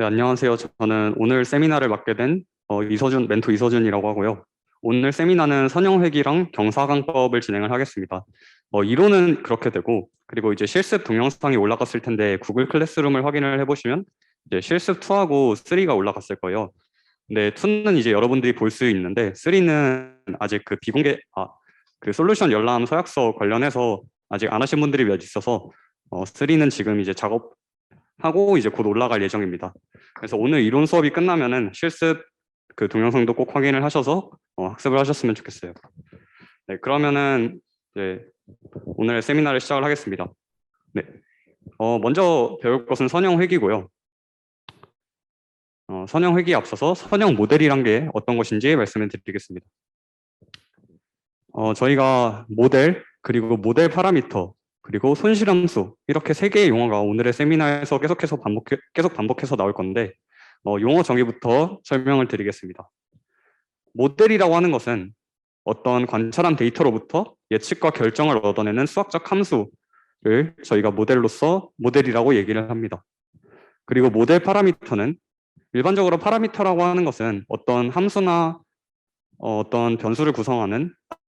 네, 안녕하세요. 저는 오늘 세미나를 맡게 된 멘토 이서준이라고 하고요. 오늘 세미나는 선형회귀랑 경사강법을 진행을 하겠습니다. 이론은 그렇게 되고, 그리고 이제 실습 동영상이 올라갔을 텐데 구글 클래스룸을 확인을 해보시면 이제 실습 2하고 3가 올라갔을 거예요. 근데 2는 이제 여러분들이 볼 수 있는데 3는 아직 그 그 솔루션 열람 서약서 관련해서 아직 안 하신 분들이 몇 있어서 3는 지금 이제 작업하고 이제 곧 올라갈 예정입니다. 그래서 오늘 이론 수업이 끝나면은 실습 그 동영상도 꼭 확인을 하셔서 학습을 하셨으면 좋겠어요. 네, 그러면은 이제 오늘 세미나를 시작을 하겠습니다. 네, 먼저 배울 것은 선형회귀고요. 선형회귀에 앞서서 선형 모델이란 게 어떤 것인지 말씀을 드리겠습니다. 저희가 모델, 그리고 모델 파라미터, 그리고 손실함수 이렇게 세 개의 용어가 오늘의 세미나에서 계속 반복해서 나올 건데 용어 정의부터 설명을 드리겠습니다. 모델이라고 하는 것은 어떤 관찰한 데이터로부터 예측과 결정을 얻어내는 수학적 함수를 저희가 모델이라고 얘기를 합니다. 그리고 모델 파라미터는 일반적으로 파라미터라고 하는 것은 어떤 함수나 어떤 변수를 구성하는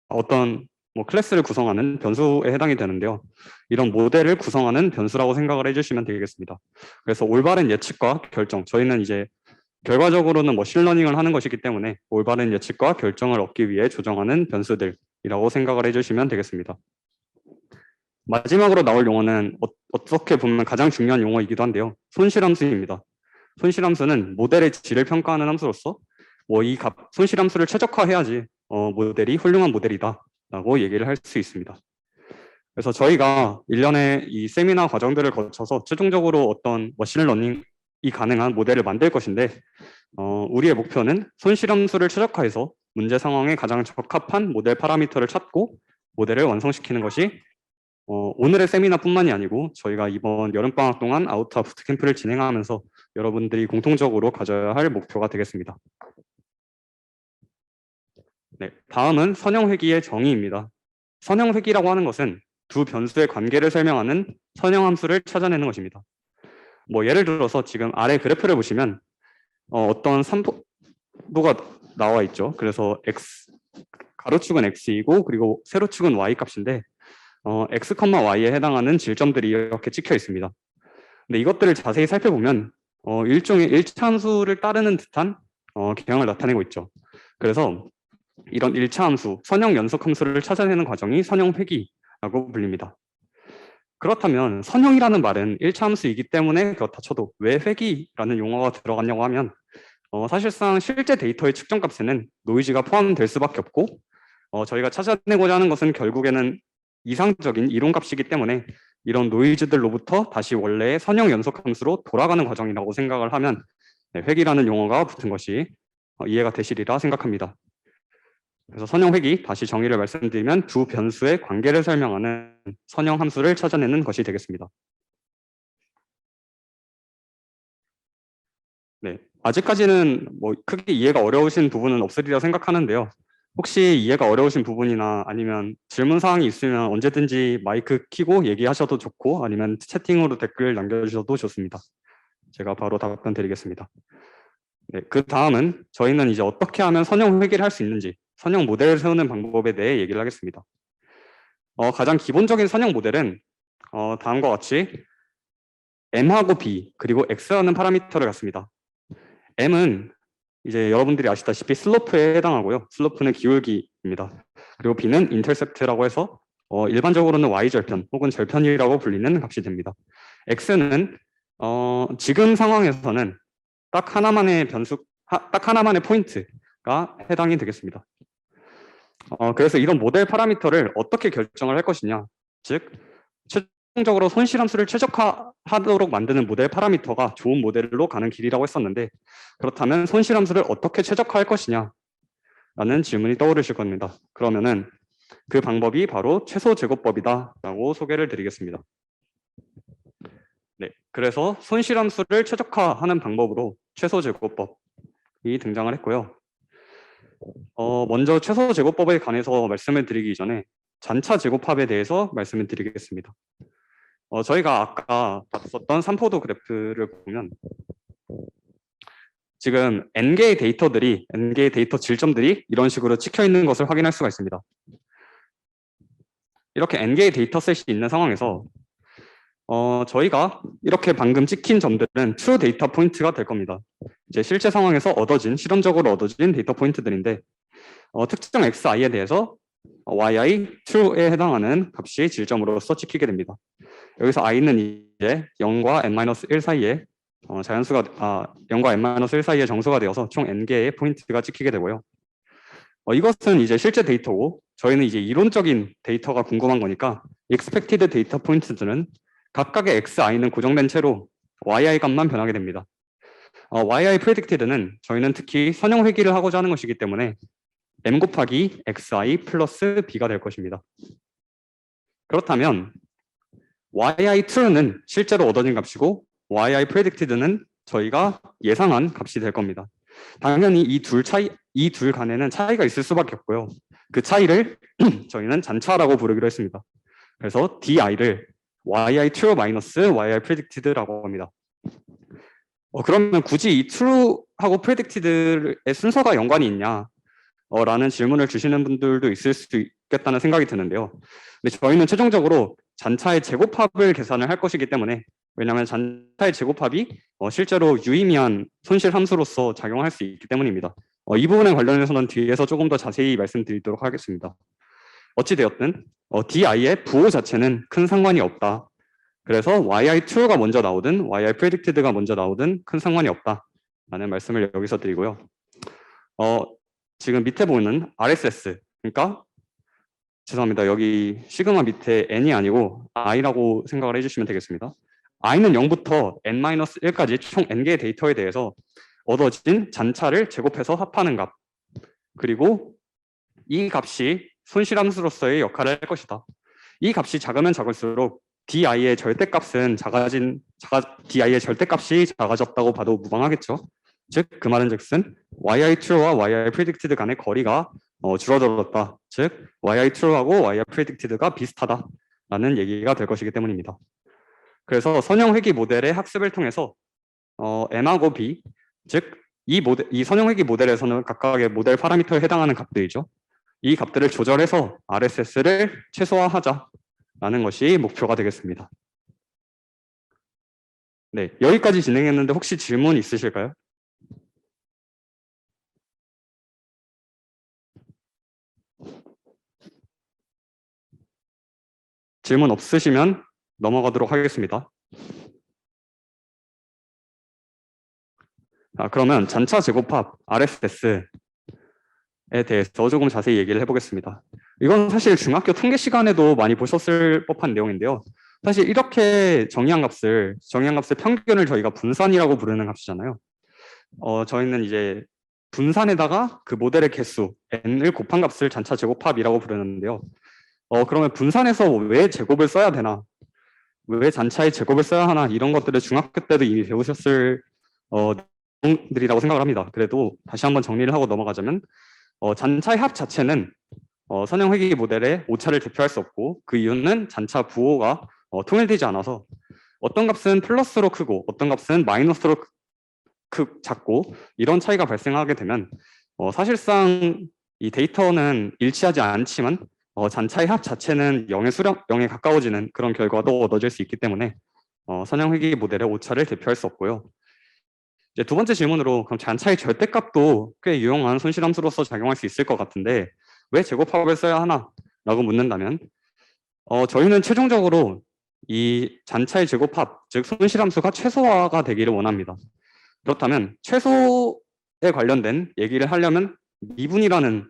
어떤 클래스를 구성하는 변수에 해당이 되는데요. 이런 모델을 구성하는 변수라고 생각을 해주시면 되겠습니다. 그래서 올바른 예측과 결정, 저희는 이제 결과적으로는 머신러닝을 하는 것이기 때문에 올바른 예측과 결정을 얻기 위해 조정하는 변수들이라고 생각을 해주시면 되겠습니다. 마지막으로 나올 용어는 어떻게 보면 가장 중요한 용어이기도 한데요. 손실함수입니다. 손실함수는 모델의 질을 평가하는 함수로서 손실함수를 최적화해야지 모델이 훌륭한 모델이다 라고 얘기를 할 수 있습니다. 그래서 저희가 1년의 이 세미나 과정들을 거쳐서 최종적으로 어떤 머신러닝이 가능한 모델을 만들 것인데 우리의 목표는 손실함수를 최적화해서 문제 상황에 가장 적합한 모델 파라미터를 찾고 모델을 완성시키는 것이 오늘의 세미나뿐만이 아니고 저희가 이번 여름방학 동안 아우터 부트캠프를 진행하면서 여러분들이 공통적으로 가져야 할 목표가 되겠습니다. 네, 다음은 선형회귀의 정의입니다. 선형회귀라고 하는 것은 두 변수의 관계를 설명하는 선형함수를 찾아내는 것입니다. 예를 들어서 지금 아래 그래프를 보시면 어떤 산도가 나와 있죠. 그래서 가로축은 x이고 그리고 세로축은 y 값인데 x, y에 해당하는 질점들이 이렇게 찍혀 있습니다. 근데 이것들을 자세히 살펴보면 일종의 일차함수를 따르는 듯한 경향을 나타내고 있죠. 그래서 이런 일차함수, 선형 연속함수를 찾아내는 과정이 선형회귀라고 불립니다. 그렇다면 선형이라는 말은 일차함수이기 때문에 그렇다 쳐도 왜 회귀라는 용어가 들어갔냐고 하면 사실상 실제 데이터의 측정값에는 노이즈가 포함될 수밖에 없고 저희가 찾아내고자 하는 것은 결국에는 이상적인 이론값이기 때문에 이런 노이즈들로부터 다시 원래의 선형 연속함수로 돌아가는 과정이라고 생각을 하면 회귀라는 용어가 붙은 것이 이해가 되시리라 생각합니다. 그래서 선형회귀, 다시 정의를 말씀드리면 두 변수의 관계를 설명하는 선형함수를 찾아내는 것이 되겠습니다. 네, 아직까지는 크게 이해가 어려우신 부분은 없으리라 생각하는데요. 혹시 이해가 어려우신 부분이나 아니면 질문 사항이 있으면 언제든지 마이크 켜고 얘기하셔도 좋고 아니면 채팅으로 댓글 남겨주셔도 좋습니다. 제가 바로 답변 드리겠습니다. 네, 그 다음은 저희는 이제 어떻게 하면 선형 회귀를 할 수 있는지 선형 모델을 세우는 방법에 대해 얘기를 하겠습니다. 가장 기본적인 선형 모델은 다음과 같이 m하고 b 그리고 x라는 파라미터를 갖습니다. m은 이제 여러분들이 아시다시피 슬로프에 해당하고요. 슬로프는 기울기입니다. 그리고 b는 인터셉트라고 해서 일반적으로는 y절편 혹은 절편이라고 불리는 값이 됩니다. x는 지금 상황에서는 딱 하나만의 포인트가 해당이 되겠습니다. 그래서 이런 모델 파라미터를 어떻게 결정을 할 것이냐, 즉 최종적으로 손실함수를 최적화하도록 만드는 모델 파라미터가 좋은 모델로 가는 길이라고 했었는데 그렇다면 손실함수를 어떻게 최적화할 것이냐 라는 질문이 떠오르실 겁니다. 그러면은 그 방법이 바로 최소제곱법이다 라고 소개를 드리겠습니다. 네, 그래서 손실함수를 최적화하는 방법으로 최소제곱법이 등장을 했고요. 먼저 최소제곱법에 관해서 말씀을 드리기 전에 잔차 제곱합에 대해서 말씀을 드리겠습니다. 저희가 아까 봤었던 삼포도 그래프를 보면 지금 n개의 데이터 질점들이 이런 식으로 찍혀 있는 것을 확인할 수가 있습니다. 이렇게 n개의 데이터셋이 있는 상황에서 저희가 이렇게 방금 찍힌 점들은 true 데이터 포인트가 될 겁니다. 이제 실제 상황에서 실험적으로 얻어진 데이터 포인트들인데 특정 xi에 대해서 yi true에 해당하는 값이 질점으로서 찍히게 됩니다. 여기서 i는 이제 0과 n-1 사이에 0과 n-1 사이에 정수가 되어서 총 n개의 포인트가 찍히게 되고요. 이것은 이제 실제 데이터고 저희는 이제 이론적인 데이터가 궁금한 거니까 expected 데이터 포인트들은 각각의 xi는 고정된 채로 yi 값만 변하게 됩니다. yi predicted는 저희는 특히 선형 회귀를 하고자 하는 것이기 때문에 m 곱하기 xi 플러스 b가 될 것입니다. 그렇다면 yi true는 실제로 얻어진 값이고 yi predicted는 저희가 예상한 값이 될 겁니다. 당연히 이 둘 간에는 차이가 있을 수밖에 없고요. 그 차이를 저희는 잔차라고 부르기로 했습니다. 그래서 di를 yi true 마이너스 yi predicted라고 합니다. 그러면 굳이 이 true하고 predicted의 순서가 연관이 있냐? 라는 질문을 주시는 분들도 있을 수 있겠다는 생각이 드는데요. 근데 저희는 최종적으로 잔차의 제곱합을 계산을 할 것이기 때문에 왜냐하면 잔차의 제곱합이 실제로 유의미한 손실 함수로서 작용할 수 있기 때문입니다. 이 부분에 관련해서는 뒤에서 조금 더 자세히 말씀드리도록 하겠습니다. 어찌되었든 di의 부호 자체는 큰 상관이 없다. 그래서 yi true가 먼저 나오든 yi predicted가 먼저 나오든 큰 상관이 없다라는 말씀을 여기서 드리고요. 지금 밑에 보는 RSS, 그러니까 죄송합니다. 여기 시그마 밑에 n이 아니고 i라고 생각을 해주시면 되겠습니다. i는 0부터 n-1까지 총 n개의 데이터에 대해서 얻어진 잔차를 제곱해서 합하는 값, 그리고 이 값이 손실함수로서의 역할을 할 것이다. 이 값이 작으면 작을수록 di의 절대값은 di의 절대값이 작아졌다고 봐도 무방하겠죠. 즉 그 말은즉슨 yi true와 yi predicted 간의 거리가 줄어들었다. 즉 yi true하고 yi predicted가 비슷하다라는 얘기가 될 것이기 때문입니다. 그래서 선형 회귀 모델의 학습을 통해서 m하고 b, 즉 이 선형 회귀 모델에서는 각각의 모델 파라미터에 해당하는 값들이죠. 이 값들을 조절해서 RSS를 최소화하자라는 것이 목표가 되겠습니다. 네, 여기까지 진행했는데 혹시 질문 있으실까요? 질문 없으시면 넘어가도록 하겠습니다. 그러면 잔차 제곱합 RSS에 대해서 조금 자세히 얘기를 해보겠습니다. 이건 사실 중학교 통계 시간에도 많이 보셨을 법한 내용인데요. 사실 이렇게 정의한 값을 평균을 저희가 분산이라고 부르는 값이잖아요. 저희는 이제 분산에다가 그 모델의 개수 n을 곱한 값을 잔차 제곱합이라고 부르는데요. 그러면 분산에서 왜 제곱을 써야 되나? 왜 잔차의 제곱을 써야 하나? 이런 것들을 중학교 때도 이미 배우셨을 내용들이라고 생각을 합니다. 그래도 다시 한번 정리를 하고 넘어가자면 잔차의 합 자체는 선형 회귀 모델의 오차를 대표할 수 없고 그 이유는 잔차 부호가 통일되지 않아서 어떤 값은 플러스로 크고 어떤 값은 마이너스로 작고 이런 차이가 발생하게 되면 사실상 이 데이터는 일치하지 않지만 잔차의 합 자체는 0에 가까워지는 그런 결과도 얻어질 수 있기 때문에 선형 회귀 모델의 오차를 대표할 수 없고요. 이제 두 번째 질문으로 그럼 잔차의 절대값도 꽤 유용한 손실함수로서 작용할 수 있을 것 같은데 왜 제곱합을 써야 하나? 라고 묻는다면 저희는 최종적으로 이 잔차의 제곱합, 즉 손실함수가 최소화가 되기를 원합니다. 그렇다면 최소에 관련된 얘기를 하려면 미분이라는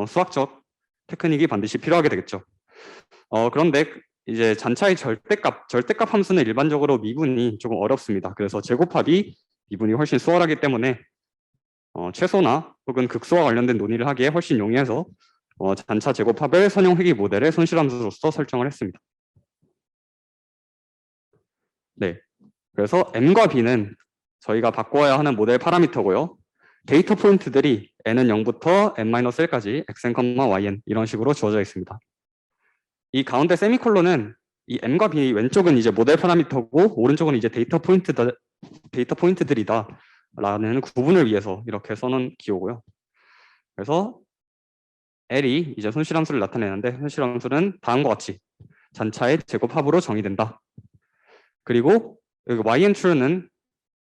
수학적 테크닉이 반드시 필요하게 되겠죠. 그런데 이제 잔차의 절대값 함수는 일반적으로 미분이 조금 어렵습니다. 그래서 제곱합이 미분이 훨씬 수월하기 때문에 최소나 혹은 극소와 관련된 논의를 하기에 훨씬 용이해서 잔차 제곱합을 선형 회귀 모델의 손실함수로서 설정을 했습니다. 네, 그래서 m과 b는 저희가 바꿔야 하는 모델 파라미터고요. 데이터 포인트들이 n은 0부터 n-1까지 xn, yn 이런 식으로 주어져 있습니다. 이 가운데 세미콜론은 이 m과 b 왼쪽은 이제 모델 파라미터고 오른쪽은 이제 데이터 포인트들이다 라는 구분을 위해서 이렇게 써놓은 기호고요. 그래서 L이 이제 손실함수를 나타내는데 손실함수는 다음과 같이 잔차의 제곱합으로 정의된다. 그리고 여기 yn true는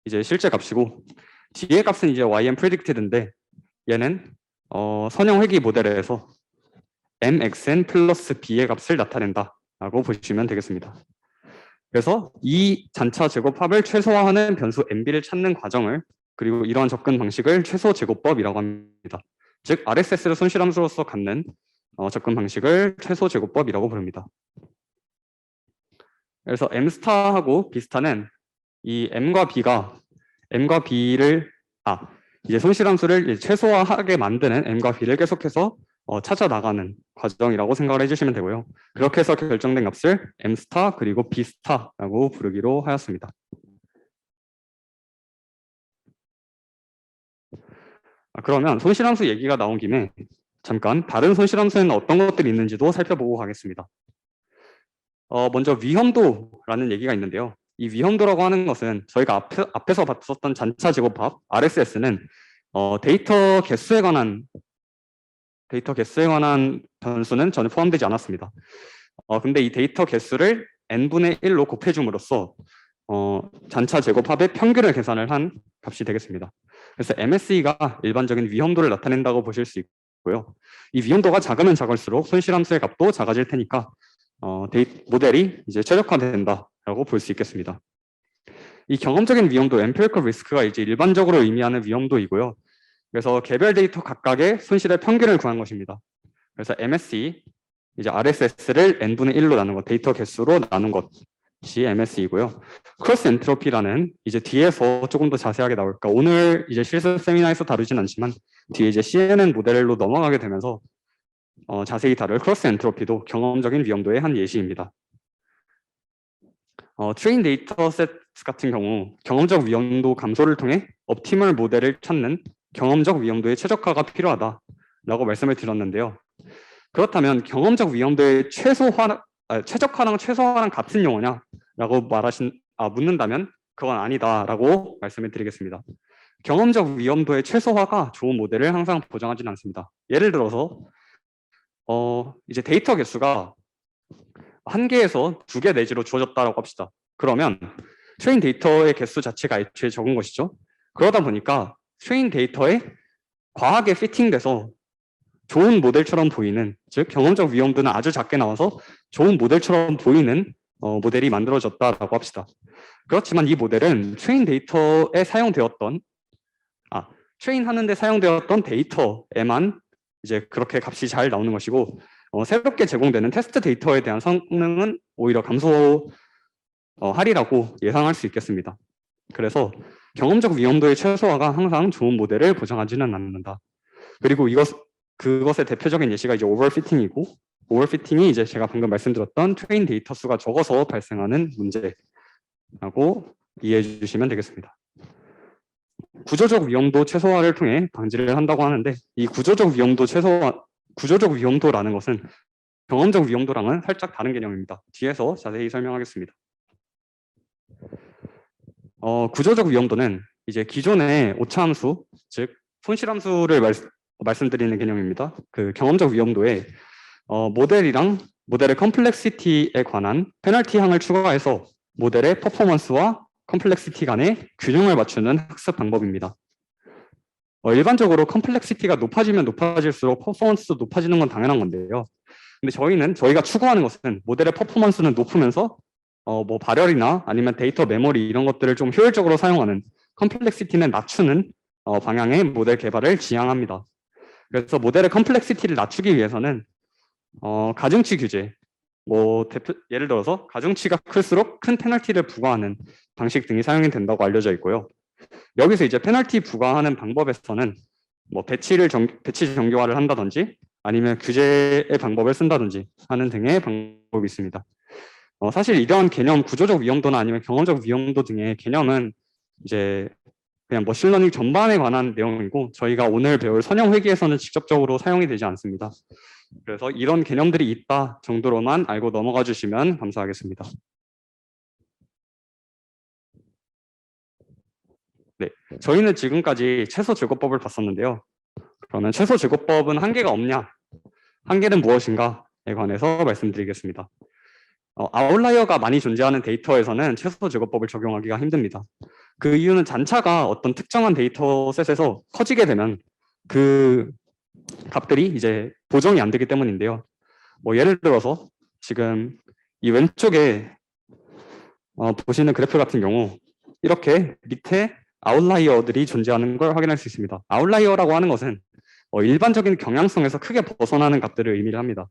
이제 실제 값이고 뒤의 값은 이제 yn predicted인데 얘는 선형 회귀 모델에서 mxn 플러스 b의 값을 나타낸다라고 보시면 되겠습니다. 그래서 이 잔차 제곱합을 최소화하는 변수 mb를 찾는 과정을 그리고 이러한 접근 방식을 최소 제곱법이라고 합니다. 즉 RSS를 손실함수로서 갖는 접근 방식을 최소 제곱법이라고 부릅니다. 그래서 m스타하고 b스타는 이 m과 b를 이제 손실함수를 최소화하게 만드는 m과 b를 계속해서 찾아 나가는 과정이라고 생각을 해주시면 되고요. 그렇게 해서 결정된 값을 m스타 그리고 b스타라고 부르기로 하였습니다. 그러면 손실함수 얘기가 나온 김에 잠깐 다른 손실함수에는 어떤 것들이 있는지도 살펴보고 가겠습니다. 먼저 위험도라는 얘기가 있는데요. 이 위험도라고 하는 것은 저희가 앞에서 봤었던 잔차 제곱합 RSS는 데이터 개수에 관한 변수는 전혀 포함되지 않았습니다. 근데 이 데이터 개수를 n분의 1로 곱해줌으로써 잔차 제곱합의 평균을 계산을 한 값이 되겠습니다. 그래서 MSE가 일반적인 위험도를 나타낸다고 보실 수 있고요. 이 위험도가 작으면 작을수록 손실함수의 값도 작아질 테니까 모델이 이제 최적화된다라고 볼 수 있겠습니다. 이 경험적인 위험도 empirical risk가 이제 일반적으로 의미하는 위험도이고요. 그래서 개별 데이터 각각의 손실의 평균을 구한 것입니다. 그래서 MSE 이제 RSS를 n분의 1로 나눈 것, 데이터 개수로 나눈 것이 MSE이고요. 크로스 엔트로피라는 이제 뒤에서 조금 더 자세하게 나올까. 오늘 이제 실습 세미나에서 다루진 않지만 뒤에 이제 CNN 모델로 넘어가게 되면서 자세히 다룰 크로스 엔트로피도 경험적인 위험도의 한 예시입니다. 트레인 데이터셋 같은 경우 경험적 위험도 감소를 통해 옵티멀 모델을 찾는 경험적 위험도의 최적화가 필요하다라고 말씀을 드렸는데요. 그렇다면 경험적 위험도의 최적화랑 최소화랑 같은 용어냐라고 묻는다면 그건 아니다라고 말씀을 드리겠습니다. 경험적 위험도의 최소화가 좋은 모델을 항상 보장하지는 않습니다. 예를 들어서 이제 데이터 개수가 1개에서 2개 내지로 주어졌다라고 합시다. 그러면 트레인 데이터의 개수 자체가 애초에 적은 것이죠. 그러다 보니까 트레인 데이터에 과하게 피팅돼서 좋은 모델처럼 보이는, 즉 경험적 위험도는 아주 작게 나와서 좋은 모델처럼 보이는 모델이 만들어졌다라고 합시다. 그렇지만 이 모델은 트레인 데이터에 트레인하는데 사용되었던 데이터에만 이제 그렇게 값이 잘 나오는 것이고 새롭게 제공되는 테스트 데이터에 대한 성능은 오히려 감소하리라고 예상할 수 있겠습니다. 그래서 경험적 위험도의 최소화가 항상 좋은 모델을 보장하지는 않는다. 그리고 그것의 대표적인 예시가 이제 오버피팅이고, 오버피팅이 이제 제가 방금 말씀드렸던 트레인 데이터 수가 적어서 발생하는 문제라고 이해해 주시면 되겠습니다. 구조적 위험도 최소화를 통해 방지를 한다고 하는데, 이 구조적 위험도라는 것은 경험적 위험도랑은 살짝 다른 개념입니다. 뒤에서 자세히 설명하겠습니다. 구조적 위험도는 이제 기존의 오차함수, 즉 손실함수를 말씀드리는 개념입니다. 그 경험적 위험도에 모델의 컴플렉시티에 관한 페널티 항을 추가해서 모델의 퍼포먼스와 컴플렉시티 간의 균형을 맞추는 학습 방법입니다. 일반적으로 컴플렉시티가 높아지면 높아질수록 퍼포먼스도 높아지는 건 당연한 건데요. 근데 저희가 추구하는 것은 모델의 퍼포먼스는 높으면서 뭐 발열이나 아니면 데이터 메모리 이런 것들을 좀 효율적으로 사용하는, 컴플렉시티는 낮추는 방향의 모델 개발을 지향합니다. 그래서 모델의 컴플렉시티를 낮추기 위해서는 가중치 규제, 예를 들어서 가중치가 클수록 큰 페널티를 부과하는 방식 등이 사용이 된다고 알려져 있고요. 여기서 이제 페널티 부과하는 방법에서는 배치 정교화를 한다든지 아니면 규제의 방법을 쓴다든지 하는 등의 방법이 있습니다. 사실 이러한 개념, 구조적 위험도나 아니면 경험적 위험도 등의 개념은 이제 그냥 머신러닝 전반에 관한 내용이고 저희가 오늘 배울 선형 회계에서는 직접적으로 사용이 되지 않습니다. 그래서 이런 개념들이 있다 정도로만 알고 넘어가 주시면 감사하겠습니다. 네, 저희는 지금까지 최소 제곱법을 봤었는데요. 그러면 최소 제곱법은 한계가 없냐? 한계는 무엇인가에 관해서 말씀드리겠습니다. 아웃라이어가 많이 존재하는 데이터에서는 최소 제곱법을 적용하기가 힘듭니다. 그 이유는 잔차가 어떤 특정한 데이터셋에서 커지게 되면 그 값들이 이제 보정이 안 되기 때문인데요. 뭐 예를 들어서 지금 이 왼쪽에 보시는 그래프 같은 경우 이렇게 밑에 아웃라이어들이 존재하는 걸 확인할 수 있습니다. 아웃라이어라고 하는 것은 일반적인 경향성에서 크게 벗어나는 값들을 의미를 합니다.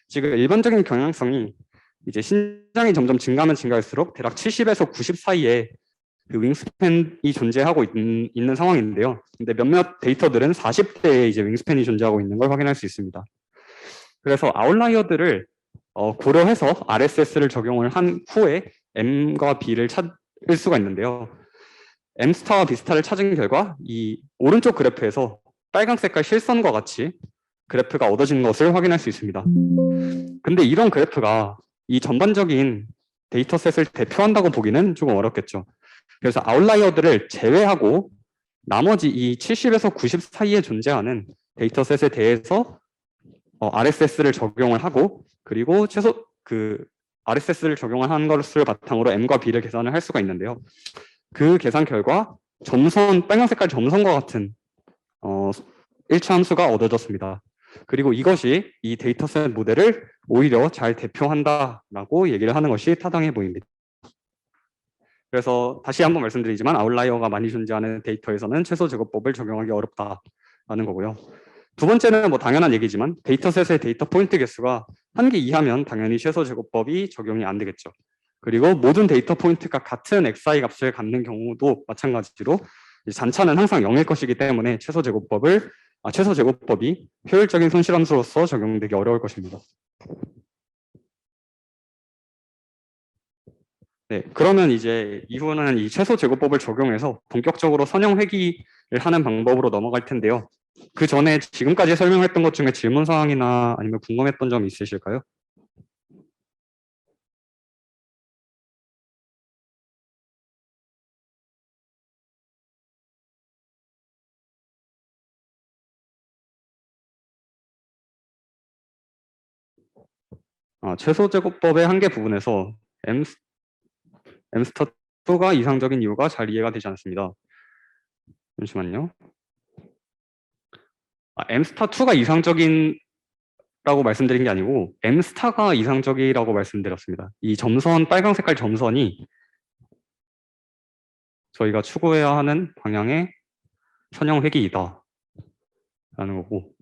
지금 일반적인 경향성이 이제 신장이 점점 증가하면 증가할수록 대략 70에서 90 사이에 그 윙스팬이 존재하고 있는 상황인데요. 근데 몇몇 데이터들은 40대에 이제 윙스팬이 존재하고 있는 걸 확인할 수 있습니다. 그래서 아웃라이어들을 고려해서 RSS를 적용을 한 후에 M과 B를 찾을 수가 있는데요. M 스타와 B 스타를 찾은 결과 이 오른쪽 그래프에서 빨간 색깔 실선과 같이 그래프가 얻어진 것을 확인할 수 있습니다. 근데 이런 그래프가 이 전반적인 데이터셋을 대표한다고 보기는 조금 어렵겠죠. 그래서 아웃라이어들을 제외하고 나머지 이 70에서 90 사이에 존재하는 데이터셋에 대해서 RSS를 적용을 하고 그리고 최소 그 RSS를 적용을 한 것을 바탕으로 M과 B를 계산을 할 수가 있는데요. 그 계산 결과 점선 빨간 색깔 점선과 같은 1차 함수가 얻어졌습니다. 그리고 이것이 이 데이터셋 모델을 오히려 잘 대표한다라고 얘기를 하는 것이 타당해 보입니다. 그래서 다시 한번 말씀드리지만 아웃라이어가 많이 존재하는 데이터에서는 최소 제곱법을 적용하기 어렵다라는 거고요. 두 번째는 뭐 당연한 얘기지만 데이터셋의 데이터 포인트 개수가 1개 이하면 당연히 최소 제곱법이 적용이 안 되겠죠. 그리고 모든 데이터 포인트가 같은 xi 값을 갖는 경우도 마찬가지로 잔차는 항상 0일 것이기 때문에 최소 제곱법이 효율적인 손실함수로서 적용되기 어려울 것입니다. 네, 그러면 이제 이후는 이 최소 제곱법을 적용해서 본격적으로 선형 회귀를 하는 방법으로 넘어갈 텐데요. 그 전에 지금까지 설명했던 것 중에 질문 사항이나 아니면 궁금했던 점 있으실까요? 최소 제곱법의 한계 부분에서 엠스터 2가 이상적인 이유가 잘 이해가 되지 않습니다. 잠시만요. 엠스타 2가 이상적이라고 말씀드린 게 아니고 엠스타가 이상적이라고 말씀드렸습니다. 이 점선 빨간 색깔 점선이 저희가 추구해야 하는 방향의 선형 회귀이다 라는 거고,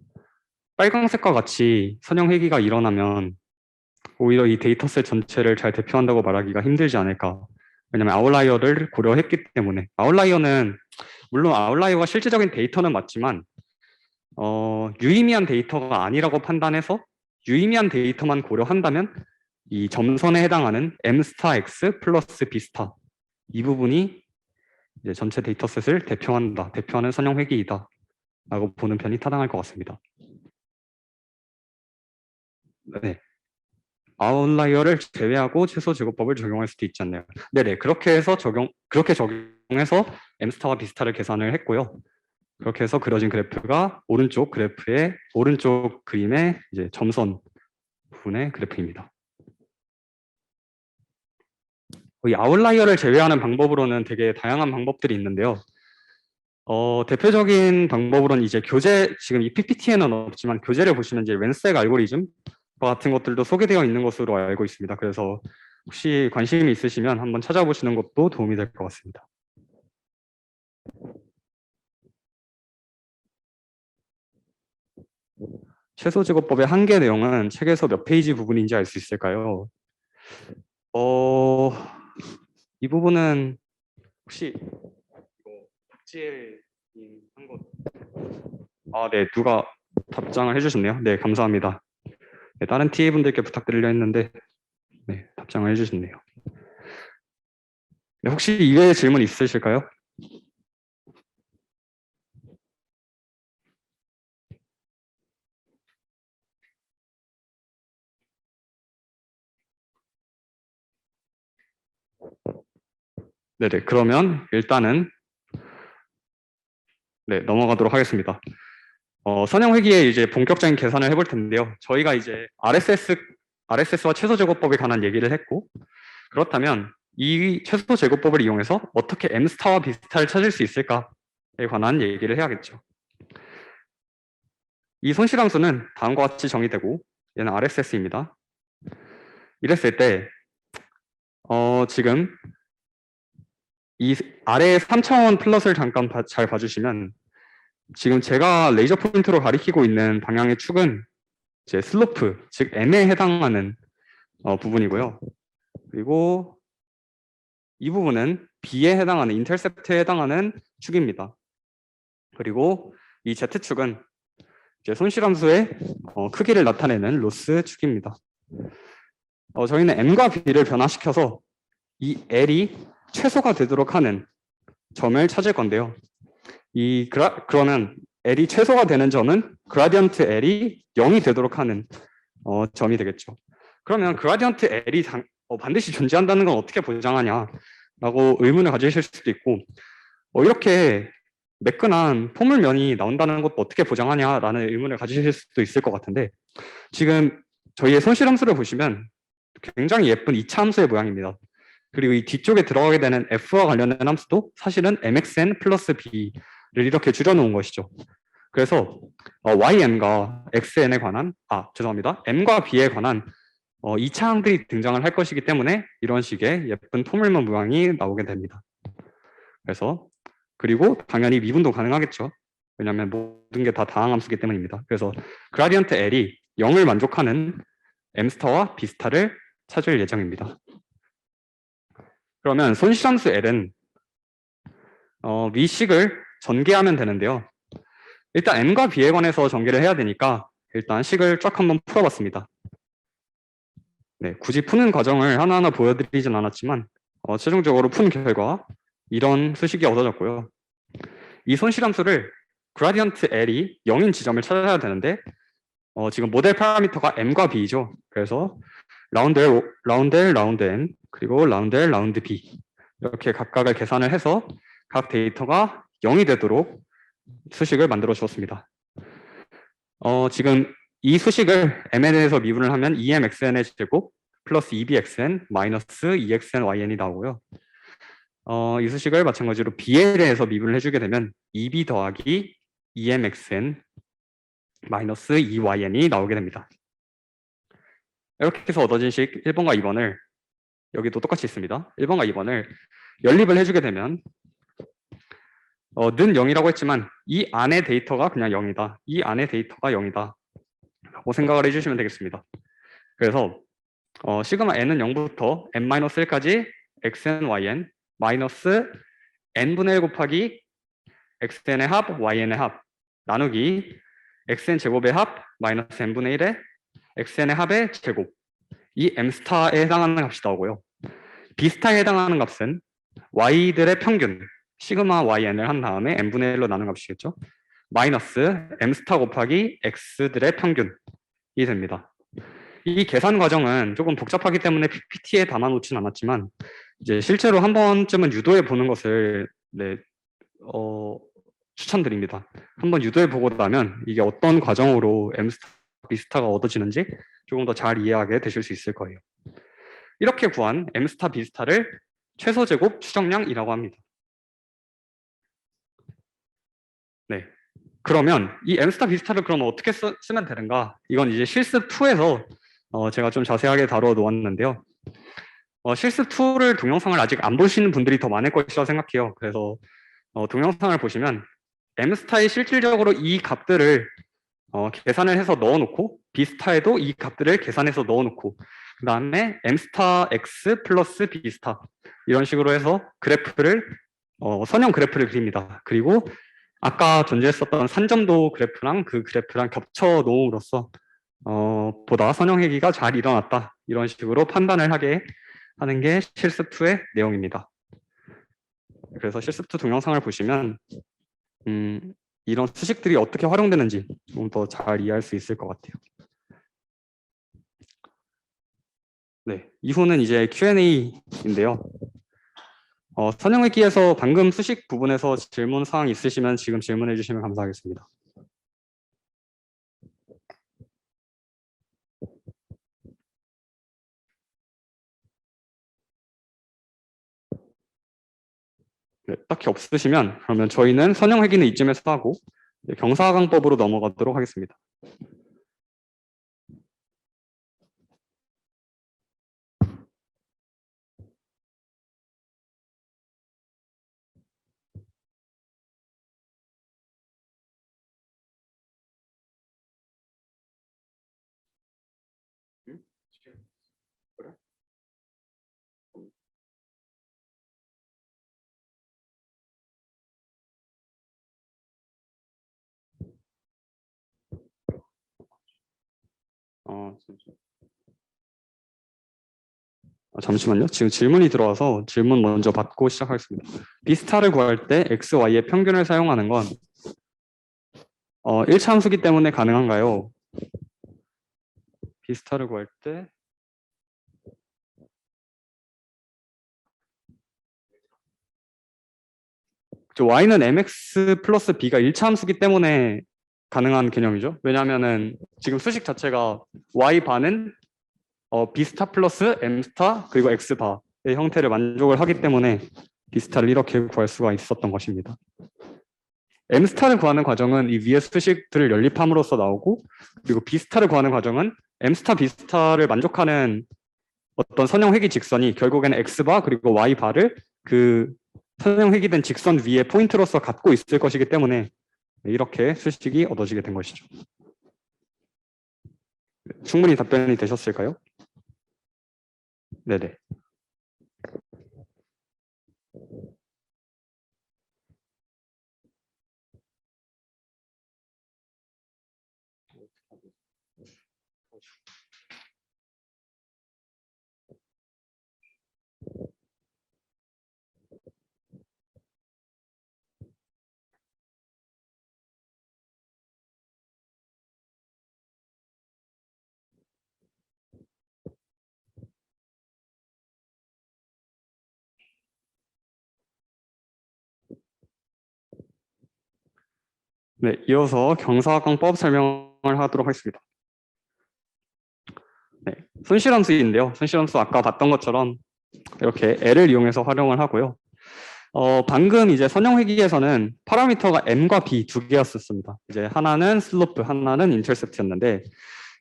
빨간색과 같이 선형 회귀가 일어나면 오히려 이 데이터셋 전체를 잘 대표한다고 말하기가 힘들지 않을까. 왜냐면 아웃라이어를 고려했기 때문에. 물론 아웃라이어가 실질적인 데이터는 맞지만 유의미한 데이터가 아니라고 판단해서 유의미한 데이터만 고려한다면 이 점선에 해당하는 M 스타 X 플러스 B 스타 이 부분이 이제 전체 데이터셋을 대표하는 선형 회귀이다 라고 보는 편이 타당할 것 같습니다. 네. 아웃라이어를 제외하고 최소 제곱법을 적용할 수도 있지 않나요? 네네. 그렇게 적용해서 M 스타와 B 스타를 계산을 했고요. 그렇게 해서 그려진 그래프가 오른쪽 그림의 이제 점선 부분의 그래프입니다. 이 아웃라이어를 제외하는 방법으로는 되게 다양한 방법들이 있는데요. 대표적인 방법으로는 이제 지금 이 PPT에는 없지만 교재를 보시면 이제 웬색 알고리즘 같은 것들도 소개되어 있는 것으로 알고 있습니다. 그래서 혹시 관심이 있으시면 한번 찾아보시는 것도 도움이 될 것 같습니다. 최소 제곱법의 한계 내용은 책에서 몇 페이지 부분인지 알 수 있을까요? 이 부분은 혹시 박지혜님 한 것, 네, 누가 답장을 해주셨네요. 네, 감사합니다. 네, 다른 TA분들께 부탁드리려 했는데, 네, 답장을 해주셨네요. 네, 혹시 이외에 질문 있으실까요? 네네, 그러면 일단은 네, 넘어가도록 하겠습니다. 선형회기에 이제 본격적인 계산을 해볼 텐데요. 저희가 이제 RSS와 최소제곱법에 관한 얘기를 했고, 그렇다면 이 최소제곱법을 이용해서 어떻게 m스타와 b스타를 찾을 수 있을까에 관한 얘기를 해야겠죠. 이 손실함수는 다음과 같이 정의되고, 얘는 RSS입니다. 이랬을 때 지금 이 아래의 3차원 플롯을 잠깐 잘 봐주시면, 지금 제가 레이저 포인트로 가리키고 있는 방향의 축은 이제 슬로프, 즉 m에 해당하는 부분이고요. 그리고 이 부분은 b에 해당하는, 인터셉트에 해당하는 축입니다. 그리고 이 z축은 이제 손실함수의 크기를 나타내는 로스 축입니다. 저희는 m과 b를 변화시켜서 이 l이 최소가 되도록 하는 점을 찾을 건데요. 그러면 L이 최소가 되는 점은 그라디언트 L이 0이 되도록 하는 점이 되겠죠. 그러면 그라디언트 L이 반드시 존재한다는 건 어떻게 보장하냐라고 의문을 가지실 수도 있고, 이렇게 매끈한 포물면이 나온다는 것도 어떻게 보장하냐라는 의문을 가지실 수도 있을 것 같은데, 지금 저희의 손실함수를 보시면 굉장히 예쁜 2차 함수의 모양입니다. 그리고 이 뒤쪽에 들어가게 되는 F와 관련된 함수도 사실은 MXN 플러스 B를 이렇게 줄여놓은 것이죠. 그래서 YN과 XN에 관한, 죄송합니다. M과 B에 관한 2차 항들이 등장을 할 것이기 때문에 이런 식의 예쁜 포물면 모양이 나오게 됩니다. 그리고 당연히 미분도 가능하겠죠. 왜냐하면 모든 게 다 다항함수이기 때문입니다. 그래서 그라디언트 L이 0을 만족하는 M스타와 B스타를 찾을 예정입니다. 그러면 손실함수 L은 위식을 전개하면 되는데요. 일단 M과 B에 관해서 전개를 해야 되니까 일단 식을 쫙 한번 풀어봤습니다. 네, 굳이 푸는 과정을 하나하나 보여드리진 않았지만 최종적으로 푼 결과 이런 수식이 얻어졌고요. 이 손실함수를 그라디언트 L이 0인 지점을 찾아야 되는데 지금 모델 파라미터가 M과 B죠. 그래서 라운드 L, 라운드 N, 그리고 라운드 L, 라운드 B 이렇게 각각을 계산을 해서 각 데이터가 0이 되도록 수식을 만들어 주었습니다. 지금 이 수식을 MN에서 미분을 하면 EMXN의 제곱 플러스 EBXN 마이너스 EXNYN이 나오고요. 이 수식을 마찬가지로 BL에서 미분을 해주게 되면 EB 더하기 EMXN 마이너스 EYN이 나오게 됩니다. 이렇게 해서 얻어진 식 1번과 2번을 여기도 똑같이 있습니다. 1번과 2번을 연립을 해주게 되면 는 0이라고 했지만 이 안의 데이터가 그냥 0이다. 이 안의 데이터가 0이다. 라고 생각을 해주시면 되겠습니다. 그래서 시그마 n은 0부터 n-1까지 xn, yn 마이너스 n분의 1 곱하기 xn의 합, yn의 합 나누기 xn 제곱의 합 마이너스 n분의 1의 xn의 합의 제곱, 이 m스타에 해당하는 값이 나오고요. b스타에 해당하는 값은 y들의 평균 시그마 yn을 한 다음에 n분의 1로 나눈 값이겠죠. 마이너스 m스타 곱하기 x들의 평균이 됩니다. 이 계산 과정은 조금 복잡하기 때문에 PPT에 담아놓진 않았지만 이제 실제로 한 번쯤은 유도해 보는 것을 추천드립니다. 한번 유도해 보고 나면 이게 어떤 과정으로 m스타, b스타가 얻어지는지 조금 더 잘 이해하게 되실 수 있을 거예요. 이렇게 구한 m스타, b스타를 최소제곱 추정량이라고 합니다. 네. 그러면 이 m스타, b스타를 그럼 어떻게 쓰면 되는가? 이건 이제 실습 2에서 제가 좀 자세하게 다루어 놓았는데요. 실습 2를 동영상을 아직 안 보시는 분들이 더 많을 것이라고 생각해요. 그래서 동영상을 보시면 m스타에 실질적으로 이 값들을 계산을 해서 넣어놓고 b스타에도 이 값들을 계산해서 넣어놓고 그 다음에 m스타 x 플러스 b스타 이런 식으로 해서 그래프를 선형 그래프를 그립니다. 그리고 아까 존재했었던 산점도 그래프랑 그 그래프랑 겹쳐 놓음으로써 보다 선형회귀가 잘 일어났다 이런 식으로 판단을 하게 하는 게 실습2의 내용입니다. 그래서 실습2 동영상을 보시면 이런 수식들이 어떻게 활용되는지 좀 더 잘 이해할 수 있을 것 같아요. 네, 이후는 이제 Q&A인데요. 선형회귀에서 방금 수식 부분에서 질문 사항 있으시면 지금 질문해 주시면 감사하겠습니다. 네, 딱히 없으시면 그러면 저희는 선형회귀는 이쯤에서 하고 경사강법으로 넘어가도록 하겠습니다. 잠시만요. 지금 질문이 들어와서 질문 먼저 받고 시작하겠습니다. 비스타를 구할 때 x, y의 평균을 사용하는 건 1차 함수기 때문에 가능한가요? 비스타를 구할 때 y는 mx 플러스 b가 1차 함수기 때문에 가능한 개념이죠. 왜냐하면은 지금 수식 자체가 y 반은 b 스타 플러스 m 스타 그리고 x 바의 형태를 만족을 하기 때문에 b 스타를 이렇게 구할 수가 있었던 것입니다. m 스타를 구하는 과정은 이 위의 수식들을 연립함으로써 나오고, 그리고 b 스타를 구하는 과정은 m 스타 b 스타를 만족하는 어떤 선형 회귀 직선이 결국에는 x 바 그리고 y 바를 그 선형 회귀된 직선 위에 포인트로서 갖고 있을 것이기 때문에 이렇게 수식이 얻어지게 된 것이죠. 충분히 답변이 되셨을까요? 네네. 네, 이어서 경사각광법 설명을 하도록 하겠습니다. 네, 손실함수인데요. 손실함수 아까 봤던 것처럼 이렇게 L을 이용해서 활용을 하고요. 방금 이제 선형회귀에서는 파라미터가 M과 B 두 개였었습니다. 이제 하나는 슬로프, 하나는 인터셉트였는데,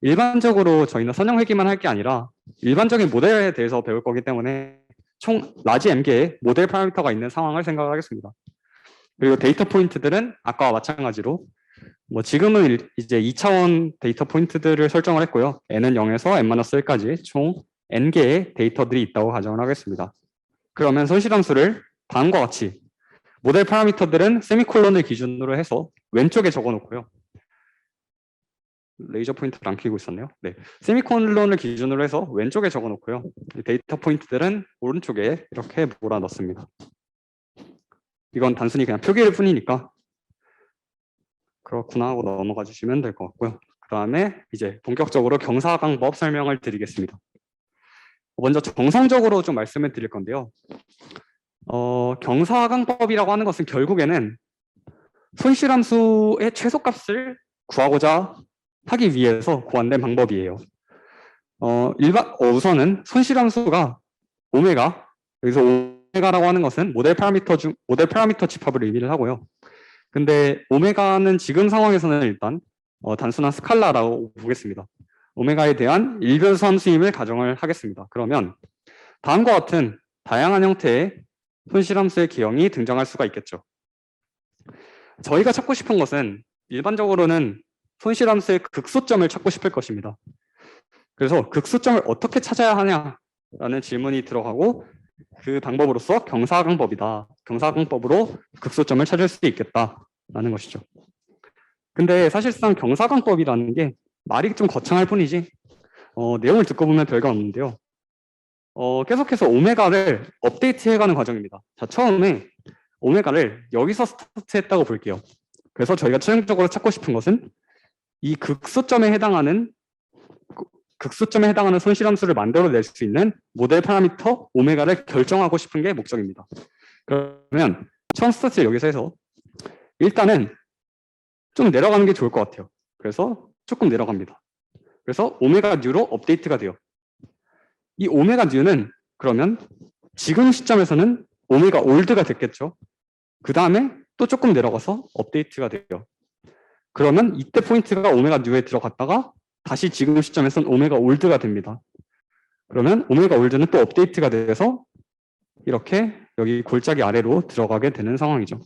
일반적으로 저희는 선형회귀만 할 게 아니라 일반적인 모델에 대해서 배울 거기 때문에 총 라지 M개의 모델 파라미터가 있는 상황을 생각하겠습니다. 그리고 데이터 포인트들은 아까와 마찬가지로 지금은 이제 2차원 데이터 포인트들을 설정을 했고요. n은 0에서 n-1까지 총 n개의 데이터들이 있다고 가정을 하겠습니다. 그러면 손실함수를 다음과 같이 모델 파라미터들은 세미콜론을 기준으로 해서 왼쪽에 적어놓고요. 레이저 포인트를 안 켜고 있었네요. 네, 세미콜론을 기준으로 해서 왼쪽에 적어놓고요. 데이터 포인트들은 오른쪽에 이렇게 몰아넣습니다. 이건 단순히 그냥 표기일 뿐이니까 그렇구나 하고 넘어가 주시면 될 것 같고요. 그 다음에 이제 본격적으로 경사강법 설명을 드리겠습니다. 먼저 정성적으로 좀 말씀을 드릴 건데요. 경사강법이라고 하는 것은 결국에는 손실함수의 최소값을 구하고자 하기 위해서 고안된 방법이에요. 우선은 손실함수가 오메가, 여기서 오메가라고 하는 것은 모델 파라미터 집합을 의미를 하고요. 근데 오메가는 지금 상황에서는 일단 단순한 스칼라라고 보겠습니다. 오메가에 대한 일변수 함수임을 가정을 하겠습니다. 그러면 다음과 같은 다양한 형태의 손실함수의 기형이 등장할 수가 있겠죠. 저희가 찾고 싶은 것은 일반적으로는 손실함수의 극소점을 찾고 싶을 것입니다. 그래서 극소점을 어떻게 찾아야 하냐라는 질문이 들어가고, 그 방법으로서 경사강법이다. 경사강법으로 극소점을 찾을 수 있겠다라는 것이죠. 근데 사실상 경사강법이라는 게 말이 좀 거창할 뿐이지 내용을 듣고 보면 별거 없는데요. 계속해서 오메가를 업데이트해가는 과정입니다. 자, 처음에 오메가를 여기서 스타트했다고 볼게요. 그래서 저희가 최종적으로 찾고 싶은 것은 이 극소점에 해당하는 손실함수를 만들어낼 수 있는 모델 파라미터 오메가를 결정하고 싶은 게 목적입니다. 그러면 처음 스타트를 여기서 해서 일단은 좀 내려가는 게 좋을 것 같아요. 그래서 조금 내려갑니다. 그래서 오메가 뉴로 업데이트가 돼요. 이 오메가 뉴는 그러면 지금 시점에서는 오메가 올드가 됐겠죠. 그 다음에 또 조금 내려가서 업데이트가 돼요. 그러면 이때 포인트가 오메가 뉴에 들어갔다가 다시 지금 시점에서는 오메가 올드가 됩니다. 그러면 오메가 올드는 또 업데이트가 돼서 이렇게 여기 골짜기 아래로 들어가게 되는 상황이죠.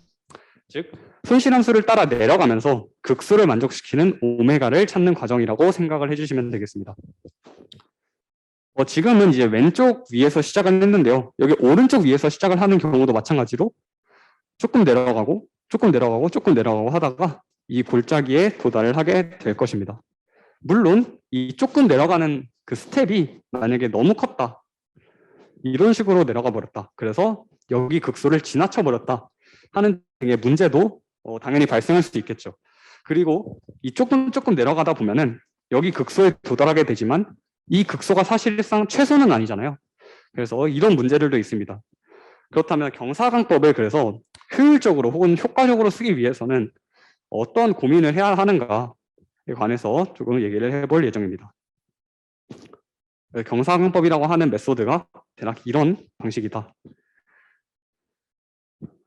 즉 손실함수를 따라 내려가면서 극소를 만족시키는 오메가를 찾는 과정이라고 생각을 해주시면 되겠습니다. 지금은 이제 왼쪽 위에서 시작을 했는데요. 여기 오른쪽 위에서 시작을 하는 경우도 마찬가지로 조금 내려가고 조금 내려가고 조금 내려가고 하다가 이 골짜기에 도달을 하게 될 것입니다. 물론 이 조금 내려가는 그 스텝이 만약에 너무 컸다. 이런 식으로 내려가 버렸다. 그래서 여기 극소를 지나쳐 버렸다 하는 등의 문제도 당연히 발생할 수도 있겠죠. 그리고 이 조금 내려가다 보면은 여기 극소에 도달하게 되지만 이 극소가 사실상 최소는 아니잖아요. 그래서 이런 문제들도 있습니다. 그렇다면 경사강법을 그래서 효율적으로 혹은 효과적으로 쓰기 위해서는 어떤 고민을 해야 하는가에 관해서 조금 얘기를 해볼 예정입니다. 경사강법이라고 하는 메소드가 대략 이런 방식이다.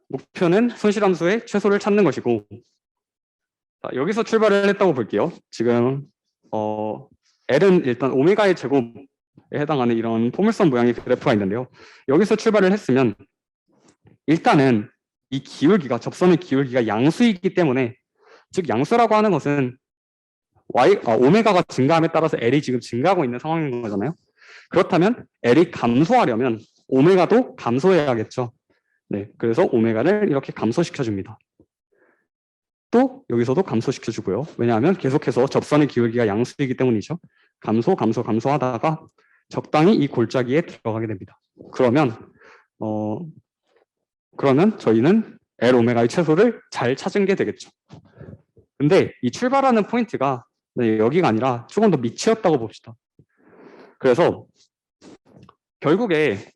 목표는 손실함수의 최소를 찾는 것이고, 자, 여기서 출발을 했다고 볼게요. 지금 L은 일단 오메가의 제곱에 해당하는 이런 포물선 모양의 그래프가 있는데요. 여기서 출발을 했으면 일단은 이 기울기가 접선의 기울기가 양수이기 때문에, 즉 양수라고 하는 것은 오메가가 증가함에 따라서 L이 지금 증가하고 있는 상황인 거잖아요. 그렇다면 L이 감소하려면 오메가도 감소해야겠죠. 네, 그래서 오메가를 이렇게 감소시켜 줍니다. 또 여기서도 감소시켜 주고요. 왜냐하면 계속해서 접선의 기울기가 양수이기 때문이죠. 감소하다가 적당히 이 골짜기에 들어가게 됩니다. 그러면 저희는 L 오메가의 최소를 잘 찾은 게 되겠죠. 근데 이 출발하는 포인트가 여기가 아니라 조금 더 밑이었다고 봅시다. 그래서 결국에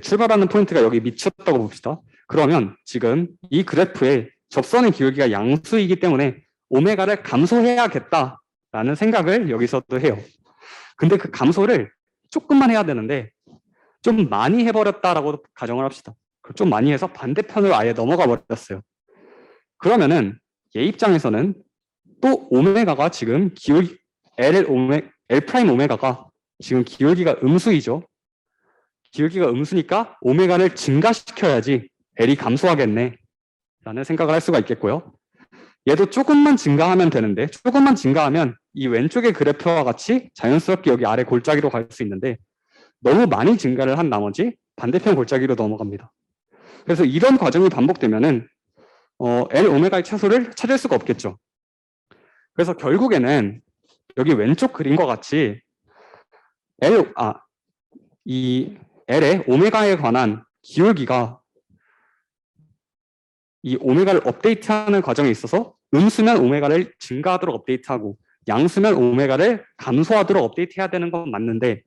출발하는 포인트가 여기 밑이었다고 봅시다. 그러면 지금 이 그래프에 접선의 기울기가 양수이기 때문에 오메가를 감소해야겠다라는 생각을 여기서도 해요. 근데 그 감소를 조금만 해야 되는데 좀 많이 해버렸다라고 가정을 합시다. 좀 많이 해서 반대편으로 아예 넘어가 버렸어요. 그러면은 얘 입장에서는 또 오메가가 지금 L 프라임 오메가가 지금 기울기가 음수이죠. 기울기가 음수니까 오메가를 증가시켜야지 L이 감소하겠네 라는 생각을 할 수가 있겠고요. 얘도 조금만 증가하면 되는데, 조금만 증가하면 이 왼쪽의 그래프와 같이 자연스럽게 여기 아래 골짜기로 갈 수 있는데 너무 많이 증가를 한 나머지 반대편 골짜기로 넘어갑니다. 그래서 이런 과정이 반복되면은 L 오메가의 최소를 찾을 수가 없겠죠. 그래서 결국에는 여기 왼쪽 그림과 같이 이 L의 오메가에 관한 기울기가 이 오메가를 업데이트하는 과정에 있어서 음수면 오메가를 증가하도록 업데이트하고 양수면 오메가를 감소하도록 업데이트해야 되는 건 맞는데,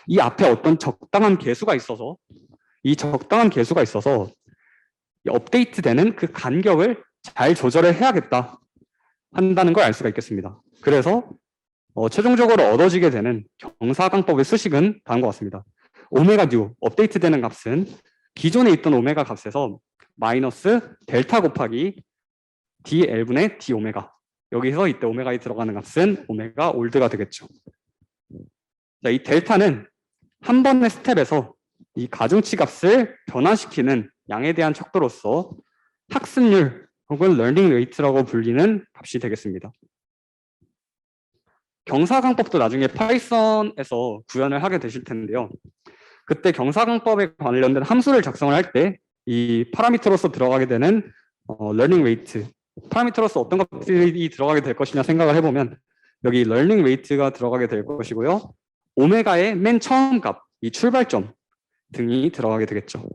이 앞에 어떤 적당한 개수가 있어서 이 업데이트되는 그 간격을 잘 조절을 해야겠다 한다는 걸 알 수가 있겠습니다. 그래서 최종적으로 얻어지게 되는 경사강법의 수식은 다음과 같습니다. 오메가 뉴 업데이트되는 값은 기존에 있던 오메가 값에서 마이너스 델타 곱하기 dL분의 d 오메가, 여기서 이때 오메가에 들어가는 값은 오메가 올드가 되겠죠. 자, 이 델타는 한 번의 스텝에서 이 가중치 값을 변화시키는 양에 대한 척도로서 학습률 혹은 러닝 레이트라고 불리는 값이 되겠습니다. 경사강법도 나중에 파이썬에서 구현을 하게 되실 텐데요. 그때 경사강법에 관련된 함수를 작성을 할 때 이 파라미터로서 들어가게 되는 러닝 웨이트, 파라미터로서 어떤 것들이 들어가게 될 것이냐 생각을 해보면 여기 러닝 웨이트가 들어가게 될 것이고요. 오메가의 맨 처음 값, 이 출발점 등이 들어가게 되겠죠.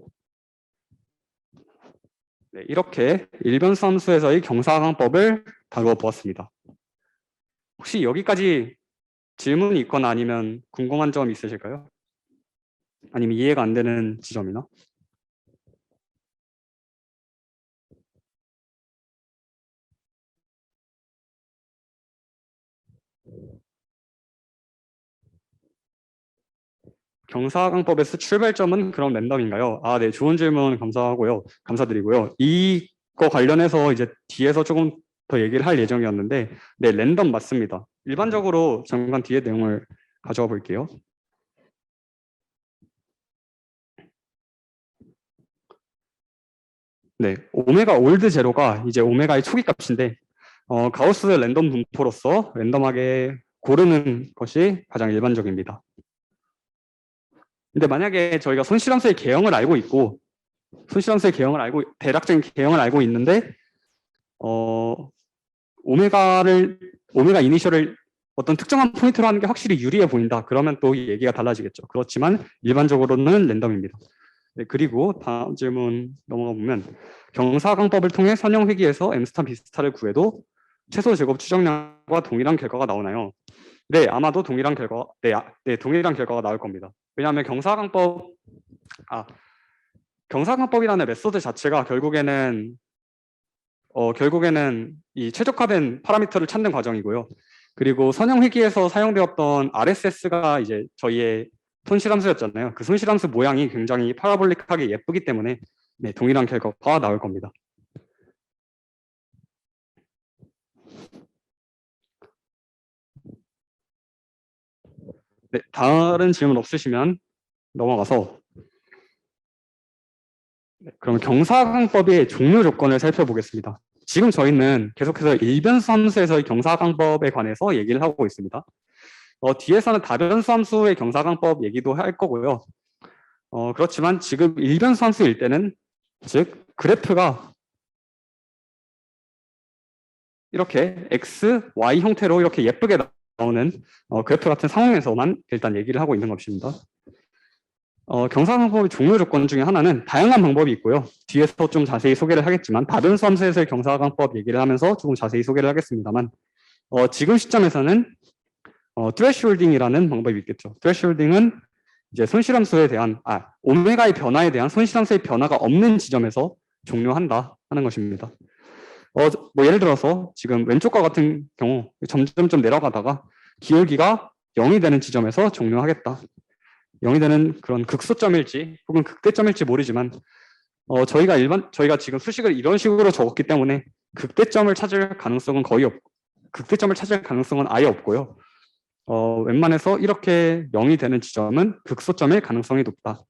네, 이렇게 일변수 함수에서의 경사강법을 다루어 보았습니다. 혹시 여기까지 질문이 있거나 아니면 궁금한 점 있으실까요? 아니면 이해가 안 되는 지점이나? 경사강법에서 출발점은 그럼 랜덤인가요? 아, 네, 좋은 질문 감사하고요. 감사드리고요. 이거 관련해서 이제 뒤에서 조금 더 얘기를 할 예정이었는데, 네, 랜덤 맞습니다. 일반적으로 잠깐 뒤에 내용을 가져와 볼게요. 네, 오메가 올드 제로가 이제 오메가의 초기 값인데, 가우스 랜덤 분포로서 랜덤하게 고르는 것이 가장 일반적입니다. 근데 만약에 저희가 손실함수의 개형을 알고 있고, 손실함수의 개형을 알고, 대략적인 개형을 알고 있는데, 어, 오메가 이니셜을 어떤 특정한 포인트로 하는 게 확실히 유리해 보인다. 그러면 또 얘기가 달라지겠죠. 그렇지만 일반적으로는 랜덤입니다. 네, 그리고 다음 질문 넘어가 보면 경사강법을 통해 선형회귀에서 m스타 b스타를 구해도 최소 제곱 추정량과 동일한 결과가 나오나요? 네, 아마도 동일한 결과, 네, 동일한 결과가 나올 겁니다. 왜냐하면 경사강법이라는 메소드 자체가 결국에는 이 최적화된 파라미터를 찾는 과정이고요. 그리고 선형회귀에서 사용되었던 RSS가 이제 저희의 손실함수였잖아요. 그 손실함수 모양이 굉장히 파라볼릭하게 예쁘기 때문에 네, 동일한 결과가 나올 겁니다. 네, 다른 질문 없으시면 넘어가서 그럼 경사강법의 종료 조건을 살펴보겠습니다. 지금 저희는 계속해서 일변수 함수에서의 경사강법에 관해서 얘기를 하고 있습니다. 뒤에서는 다변수 함수의 경사강법 얘기도 할 거고요. 그렇지만 지금 일변수 함수일 때는 즉 그래프가 이렇게 x, y 형태로 이렇게 예쁘게 나오는 그래프 같은 상황에서만 일단 얘기를 하고 있는 것입니다. 경사강법의 종료 조건 중에 하나는 다양한 방법이 있고요. 뒤에서 좀 자세히 소개를 하겠지만 다변수 함수에서의 경사강법 얘기를 하면서 조금 자세히 소개를 하겠습니다만 지금 시점에서는 트레시홀딩이라는 방법이 있겠죠. 트레시홀딩은 이제 손실함수에 대한 오메가의 변화에 대한 손실함수의 변화가 없는 지점에서 종료한다 하는 것입니다. 뭐 예를 들어서 지금 왼쪽과 같은 경우 점점 내려가다가 기울기가 0이 되는 지점에서 종료하겠다. 0이 되는 그런 극소점일지 혹은 극대점일지 모르지만 저희가 지금 수식을 이런 식으로 적었기 때문에 극대점을 찾을 가능성은 극대점을 찾을 가능성은 아예 없고요. 웬만해서 이렇게 0이 되는 지점은 극소점일 가능성이 높다.